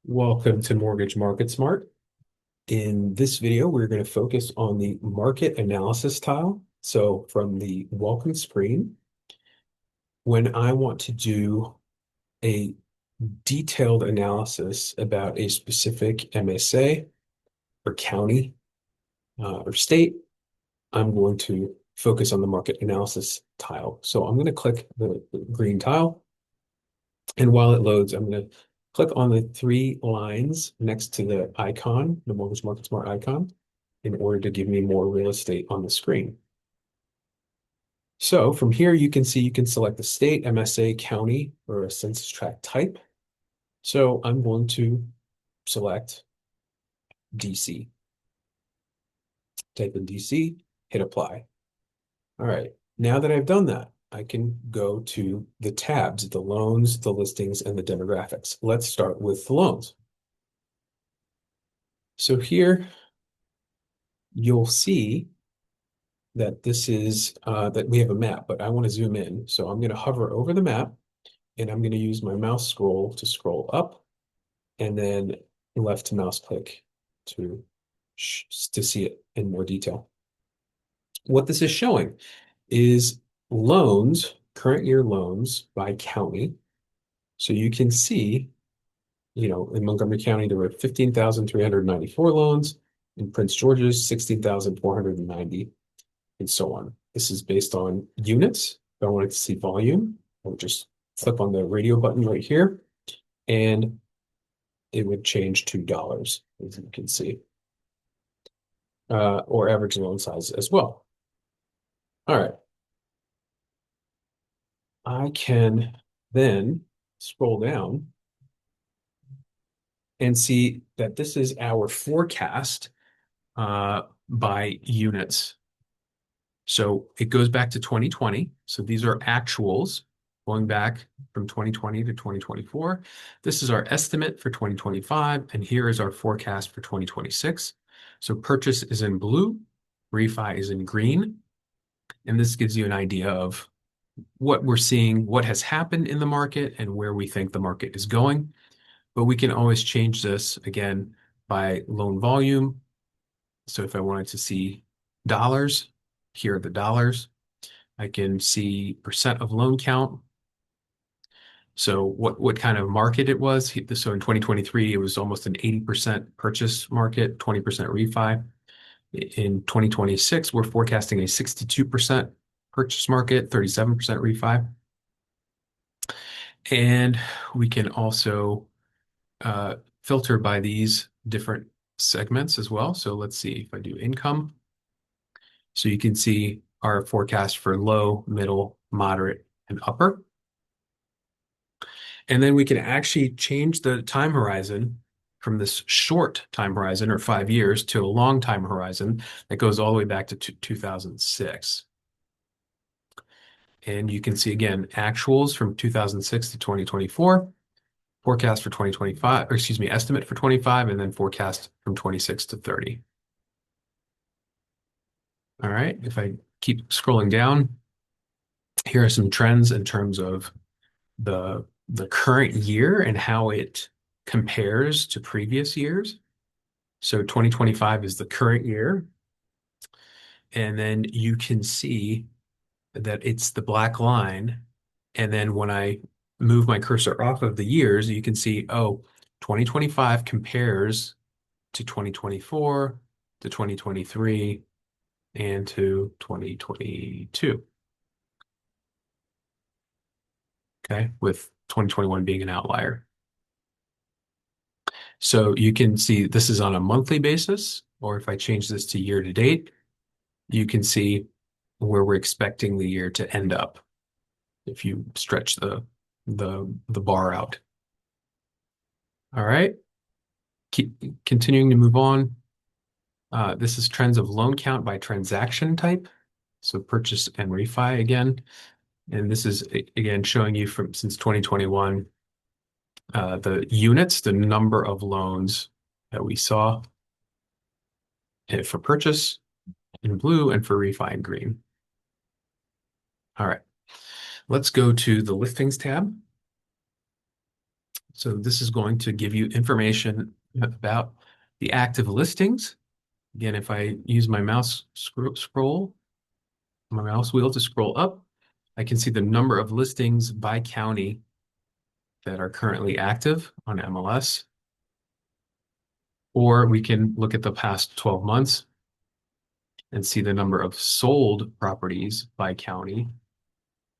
Welcome to Mortgage MarketSmart. In this video, we're going to focus on the market analysis tile. So from the welcome screen, when I want to do a detailed analysis about a specific MSA or county or state, I'm going to focus on the market analysis tile. So I'm going to click the green tile. And while it loads, I'm going to click on the three lines next to the icon, the Mortgage MarketSmart icon, in order to give me more real estate on the screen. So from here, you can see you can select the state, MSA, county, or a census tract type. So I'm going to select DC. Type in DC, hit apply. All right. Now that I've done that, I can go to the tabs, the loans, the listings, and the demographics. Let's start with the loans. So here you'll see that this is that we have a map, but I want to zoom in. So I'm going to hover over the map and I'm going to use my mouse scroll to scroll up and then left mouse click to see it in more detail. What this is showing is loans, current year loans by county. So you can see, in Montgomery County, there were 15,394 loans. In Prince George's, 16,490. And so on. This is based on units. If I wanted to see volume, I would just click on the radio button right here, and it would change to dollars, as you can see, or average loan size as well. All right. I can then scroll down and see that this is our forecast by units. So it goes back to 2020. So these are actuals going back from 2020 to 2024. This is our estimate for 2025, and here is our forecast for 2026. So purchase is in blue, refi is in green, and this gives you an idea of what we're seeing, what has happened in the market, and where we think the market is going. But we can always change this again by loan volume. So if I wanted to see dollars, here are the dollars. I can see percent of loan count. So what kind of market it was. So in 2023, it was almost an 80% purchase market, 20% refi. In 2026, we're forecasting a 62% purchase market, 37% refi. And we can also filter by these different segments as well. So let's see if I do income. So you can see our forecast for low, middle, moderate, and upper. And then we can actually change the time horizon from this short time horizon, or 5 years, to a long time horizon that goes all the way back to 2006. And you can see again, actuals from 2006 to 2024, forecast for 2025, or excuse me, estimate for 25, and then forecast from 26 to 30. All right, if I keep scrolling down, here are some trends in terms of the current year and how it compares to previous years. So 2025 is the current year. And then you can see that it's the black line. And then when I move my cursor off of the years, you can see, oh, 2025 compares to 2024, to 2023, and to 2022. Okay, with 2021 being an outlier. So you can see this is on a monthly basis, or if I change this to year to date, you can see where we're expecting the year to end up if you stretch the bar out. All right, keep continuing to move on. This is trends of loan count by transaction type. So purchase and refi again. And this is again showing you from since 2021, the units, the number of loans that we saw for purchase in blue and for refi in green. All right, let's go to the listings tab. So this is going to give you information about the active listings. Again, if I use my my mouse wheel to scroll up, I can see the number of listings by county that are currently active on MLS. Or we can look at the past 12 months and see the number of sold properties by county.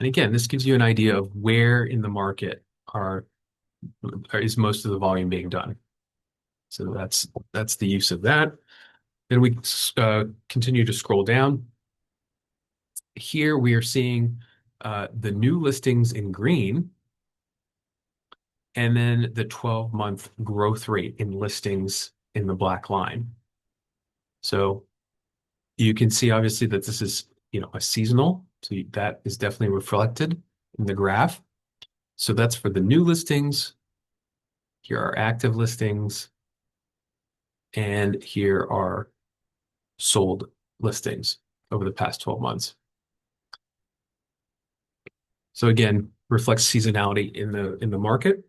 And again, this gives you an idea of where in the market is most of the volume being done. So that's the use of that. Then we continue to scroll down. Here we are seeing the new listings in green, and then the 12-month growth rate in listings in the black line. So you can see obviously that this is, a seasonal. So that is definitely reflected in the graph. So that's for the new listings. Here are active listings, and here are sold listings over the past 12 months. So again, reflects seasonality in the market,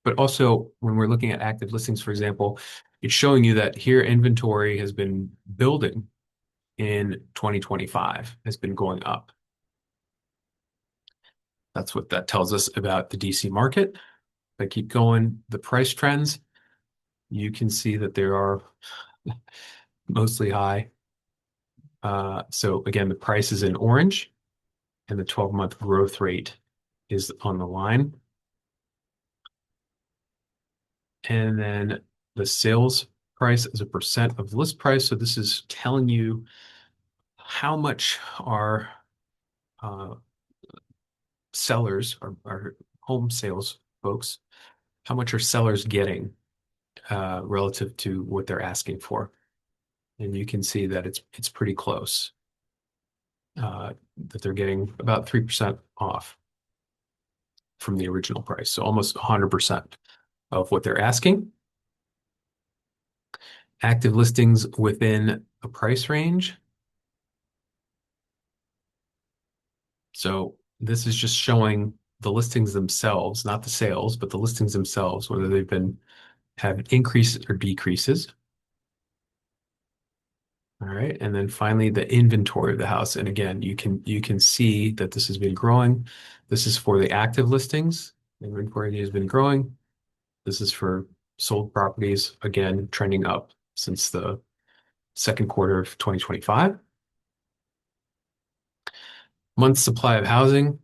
but also when we're looking at active listings, for example, it's showing you that here inventory has been building in 2025, has been going up. That's what that tells us about the DC market. If I keep going, the price trends, you can see that there are mostly high. So again, the price is in orange and the 12-month growth rate is on the line. And then the sales price is a percent of list price. So this is telling you how much are uh, sellers, our home sales folks, how much are sellers getting relative to what they're asking for. And you can see that it's pretty close, that they're getting about 3% off from the original price. So almost 100% of what they're asking. Active listings within a price range. So this is just showing the listings themselves, not the sales, but the listings themselves, whether have increases or decreases. All right, and then finally the inventory of the house. And again, you can see that this has been growing. This is for the active listings. Inventory has been growing. This is for sold properties, again, trending up since the second quarter of 2025. Month supply of housing,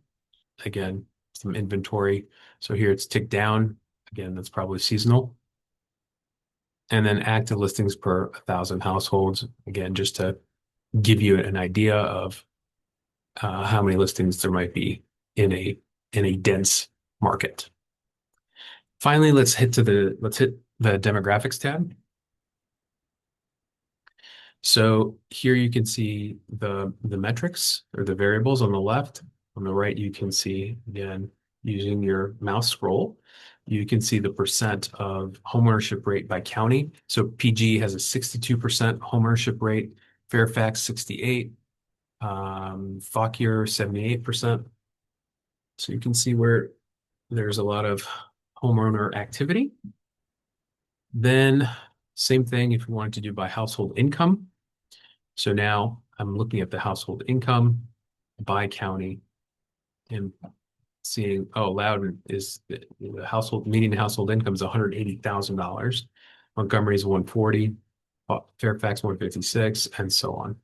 again, some inventory. So here it's ticked down. Again, that's probably seasonal. And then active listings per 1,000 households. Again, just to give you an idea of how many listings there might be in a dense market. Finally, let's hit the demographics tab. So here you can see the metrics or the variables on the left. On the right, you can see, again, using your mouse scroll, you can see the percent of homeownership rate by county. So PG has a 62% homeownership rate, Fairfax 68, Fauquier 78%. So you can see where there's a lot of homeowner activity. Then same thing if you wanted to do by household income. So now I'm looking at the household income by county and seeing, oh, Loudoun is the median household income is $180,000. Montgomery's 140, Fairfax 156, and so on.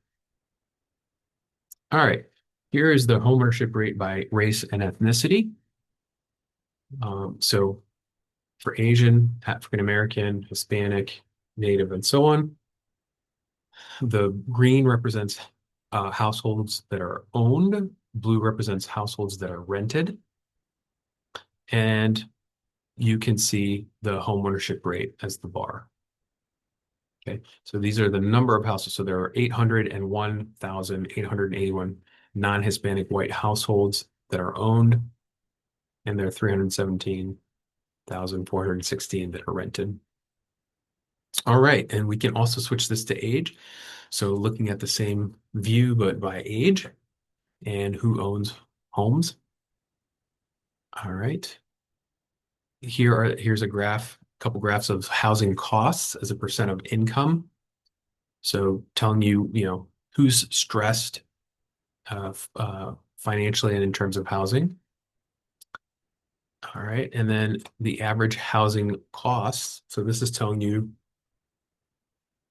All right, here is the homeownership rate by race and ethnicity. So for Asian, African American, Hispanic, Native, and so on. The green represents households that are owned. Blue represents households that are rented. And you can see the home ownership rate as the bar. Okay, so these are the number of houses. So there are 801,881 non-Hispanic white households that are owned, and there are 317,416 that are rented. All right, and we can also switch this to age. So looking at the same view, but by age and who owns homes. All right. here's a couple graphs of housing costs as a percent of income. So telling you, who's stressed financially and in terms of housing. All right. And then the average housing costs. So this is telling you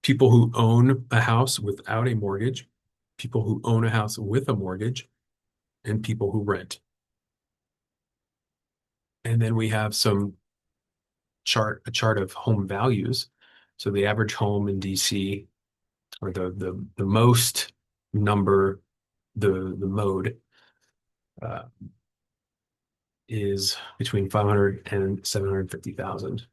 people who own a house without a mortgage, people who own a house with a mortgage, and people who rent. And then we have a chart of home values. So the average home in DC, or the most number, the mode, uh, is between 500 and 750,000.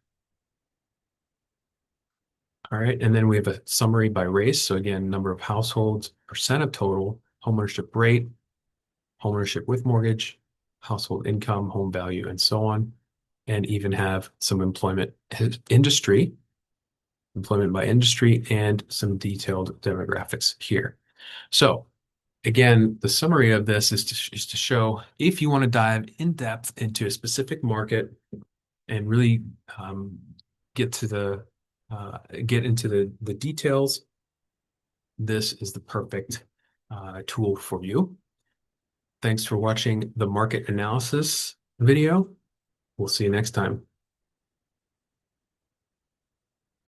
All right, and then we have a summary by race. So again, number of households, percent of total, homeownership rate, homeownership with mortgage, household income, home value, and so on. And even have some employment by industry, and some detailed demographics here. So again, the summary of this is to show if you want to dive in depth into a specific market and really get to get into the details, this is the perfect tool for you. Thanks for watching the market analysis video. We'll see you next time.